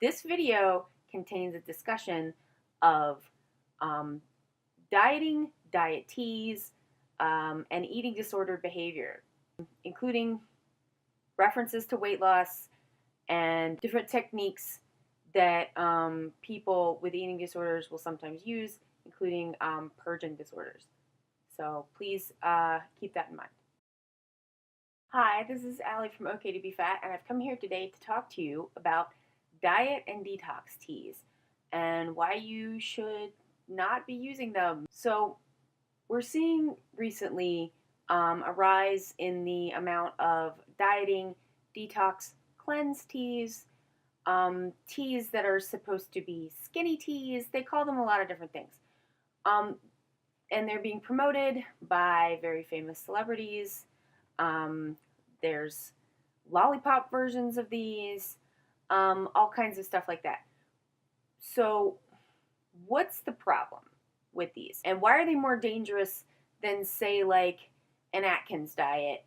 This video contains a discussion of dieting, diet teas, and eating disordered behavior, including references to weight loss and different techniques that people with eating disorders will sometimes use, including purging disorders. So please keep that in mind. Hi, this is Allie from OK to Be Fat, and I've come here today to talk to you about diet and detox teas and why you should not be using them. So we're seeing recently a rise in the amount of dieting, detox, cleanse teas, teas that are supposed to be skinny teas. They call them a lot of different things. And they're being promoted by very famous celebrities. There's lollipop versions of these, all kinds of stuff like that. So what's the problem with these? And why are they more dangerous than, say, like an Atkins diet,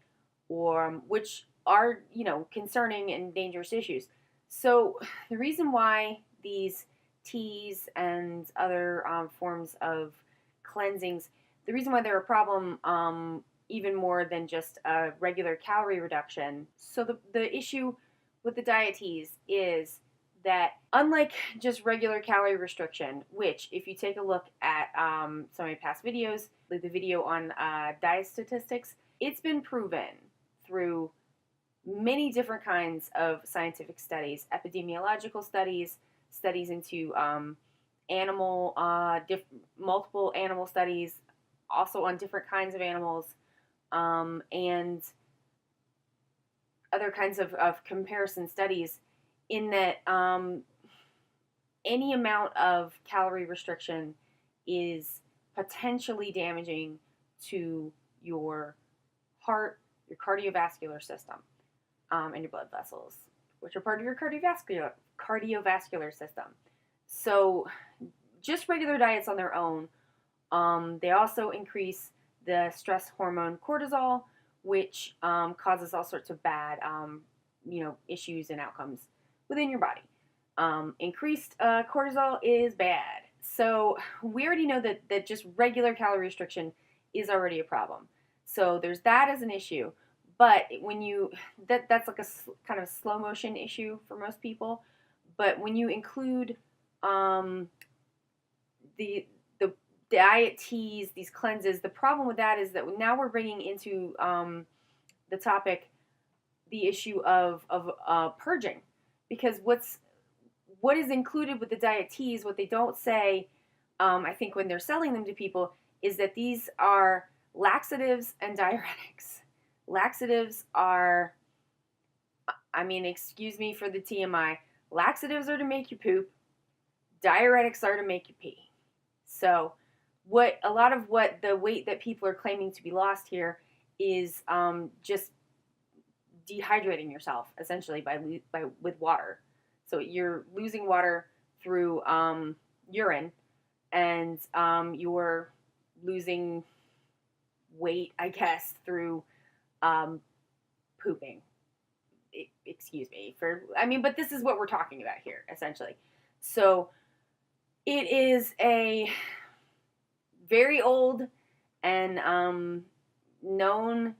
or which are, concerning and dangerous issues? So the reason why these teas and other forms of cleansings, the reason why they're a problem even more than just a regular calorie reduction. So the issue with the diet teas is that, unlike just regular calorie restriction, which if you take a look at some of my past videos, like the video on diet statistics, it's been proven through many different kinds of scientific studies, epidemiological studies, studies into multiple animal studies, also on different kinds of animals, and other kinds of comparison studies, in that any amount of calorie restriction is potentially damaging to your heart, your cardiovascular system, and your blood vessels, which are part of your cardiovascular system. So just regular diets on their own, they also increase the stress hormone cortisol, which causes all sorts of bad issues and outcomes within your body. Increased cortisol is bad. So we already know that just regular calorie restriction is already a problem. So there's that as an issue. But when that's like a kind of slow motion issue for most people. But when you include the diet teas, these cleanses, the problem with that is that now we're bringing into the topic the issue of purging, because what is included with the diet teas, what they don't say, I think when they're selling them to people, is that these are laxatives and diuretics. Laxatives are, excuse me for the TMI, laxatives are to make you poop, diuretics are to make you pee. So a lot of the weight that people are claiming to be lost here is just dehydrating yourself, essentially, with water. So you're losing water through urine, and you're losing weight, I guess, through pooping. Excuse me but this is what we're talking about here, essentially. So it is a very old and known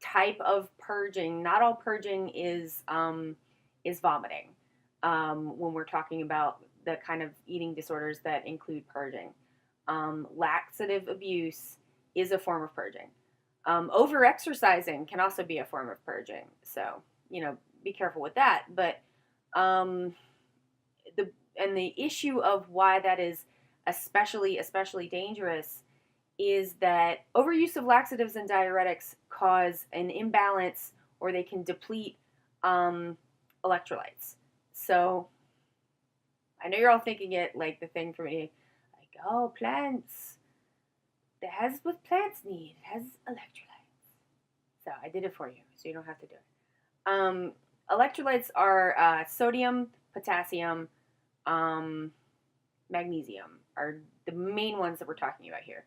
type of purging. Not all purging is vomiting. When we're talking about the kind of eating disorders that include purging, laxative abuse is a form of purging. Over-exercising can also be a form of purging. So, be careful with that. But the issue of why that is especially dangerous is that overuse of laxatives and diuretics cause an imbalance, or they can deplete electrolytes. So I know you're all thinking it like the thing for me, like, oh, plants. It has what plants need. It has electrolytes. So I did it for you, so you don't have to do it. Electrolytes are sodium, potassium, magnesium are the main ones that we're talking about here.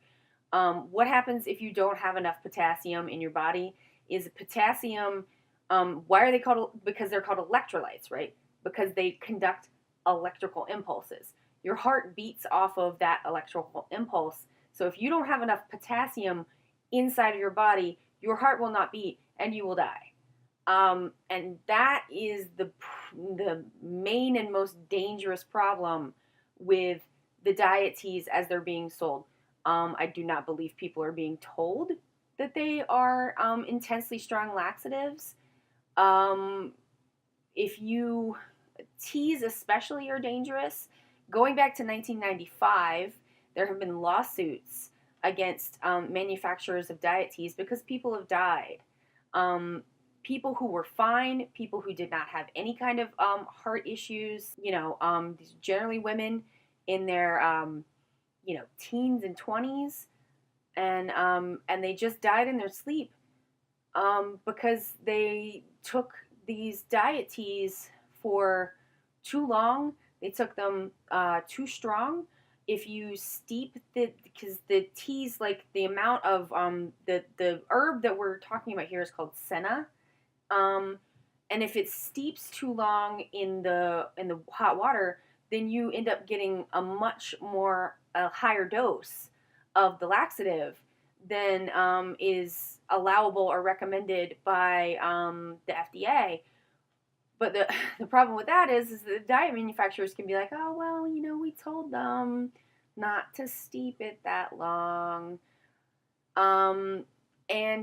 What happens if you don't have enough potassium in your body is potassium, why are they called? Because they're called electrolytes, right? because they conduct electrical impulses. Your heart beats off of that electrical impulse. So if you don't have enough potassium inside of your body, your heart will not beat and you will die. And that is the main and most dangerous problem with the diet teas as they're being sold. I do not believe people are being told that they are intensely strong laxatives. If you teas especially are dangerous. Going back to 1995, there have been lawsuits against manufacturers of diet teas because people have died. People who were fine, people who did not have any kind of heart issues, generally women in their teens and 20s, and they just died in their sleep because they took these diet teas for too long. They took them too strong. If you steep because the teas, like the amount of the herb that we're talking about here is called senna, and if it steeps too long in the hot water, then you end up getting a higher dose of the laxative than is allowable or recommended by the FDA. But the problem with that is the diet manufacturers can be like, oh, well, we told them not to steep it that long. And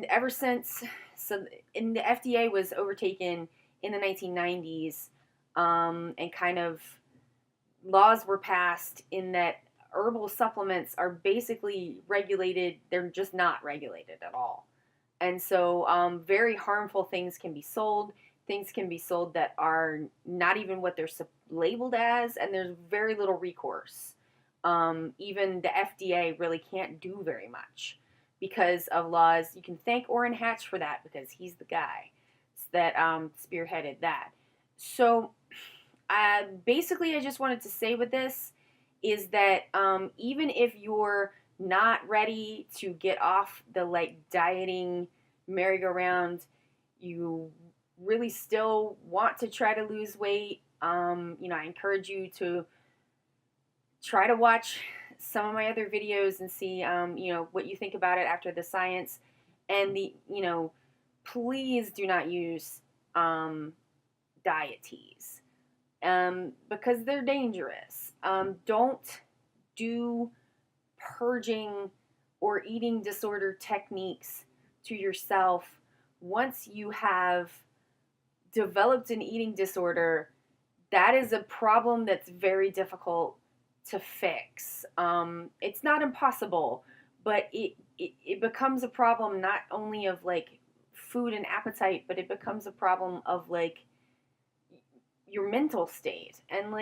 ever since, the FDA was overtaken in the 1990s, and kind of laws were passed in that herbal supplements are basically regulated. They're just not regulated at all. And so very harmful things can be sold. Things can be sold that are not even what they're labeled as, and there's very little recourse. Even the FDA really can't do very much because of laws. You can thank Orrin Hatch for that because he's the guy that spearheaded that. So basically, I just wanted to say with this is that even if you're not ready to get off the dieting merry-go-round, you really still want to try to lose weight, I encourage you to try to watch some of my other videos and see, what you think about it after the science. And please do not use diet teas because they're dangerous. Don't do purging or eating disorder techniques to yourself once you have developed an eating disorder. That is a problem that's very difficult to fix. It's not impossible, but it becomes a problem not only of food and appetite, but it becomes a problem of your mental state. And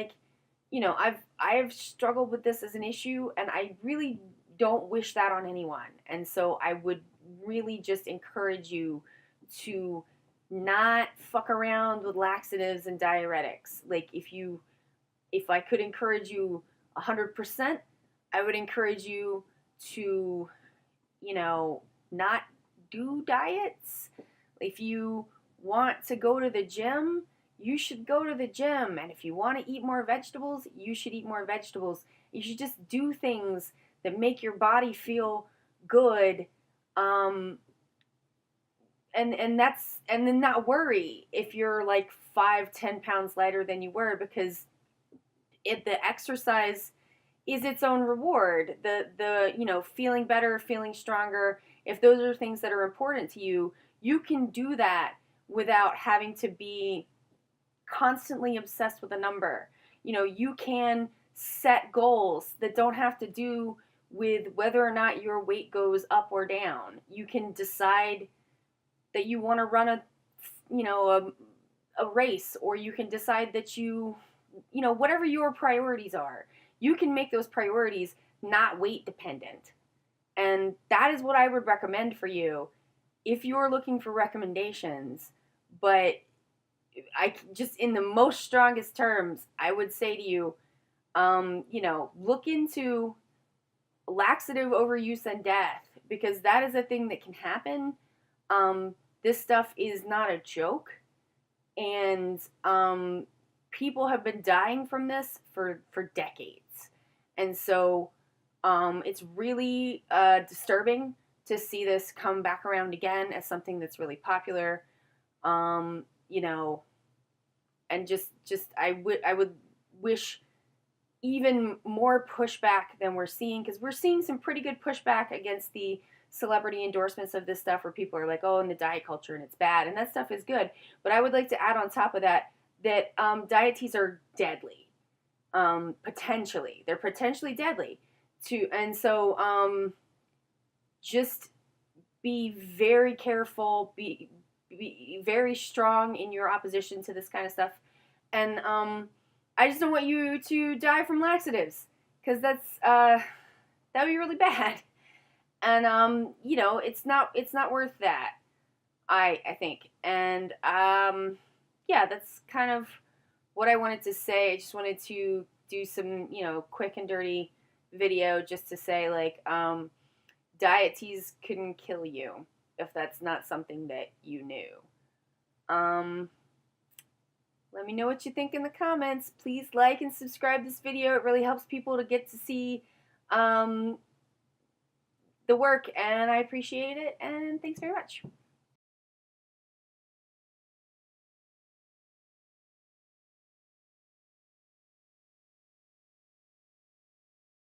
I've struggled with this as an issue, and I really don't wish that on anyone. And so I would really just encourage you to not fuck around with laxatives and diuretics. If I could encourage you 100%, I would encourage you to, not do diets. If you want to go to the gym, you should go to the gym. And if you want to eat more vegetables, you should eat more vegetables. You should just do things that make your body feel good. And then not worry if you're 5-10 pounds lighter than you were, because the exercise is its own reward. The feeling better, feeling stronger. If those are things that are important to you, you can do that without having to be constantly obsessed with a number. You can set goals that don't have to do with whether or not your weight goes up or down. You can decide that you want to run a race, or you can decide that whatever your priorities are, you can make those priorities not weight dependent. And that is what I would recommend for you if you're looking for recommendations. But I just, in the most strongest terms, I would say to you, look into laxative overuse and death, because that is a thing that can happen. This stuff is not a joke, and people have been dying from this for decades. And so it's really disturbing to see this come back around again as something that's really popular. You know, and just I would wish even more pushback than we're seeing, because we're seeing some pretty good pushback against the celebrity endorsements of this stuff, where people are like, oh, in the diet culture and it's bad, and that stuff is good. But I would like to add on top of that diet teas are deadly. Potentially, they're potentially deadly to, and so just be very careful, be very strong in your opposition to this kind of stuff, and I just don't want you to die from laxatives, because that's that would be really bad, and you know, it's not worth that, I think, and yeah, that's kind of what I wanted to say. I just wanted to do some, you know, quick and dirty video just to say, like, diet teas couldn't kill you if that's not something that you knew. Let me know what you think in the comments. Please like and subscribe this video. It really helps people to get to see the work, and I appreciate it, and thanks very much.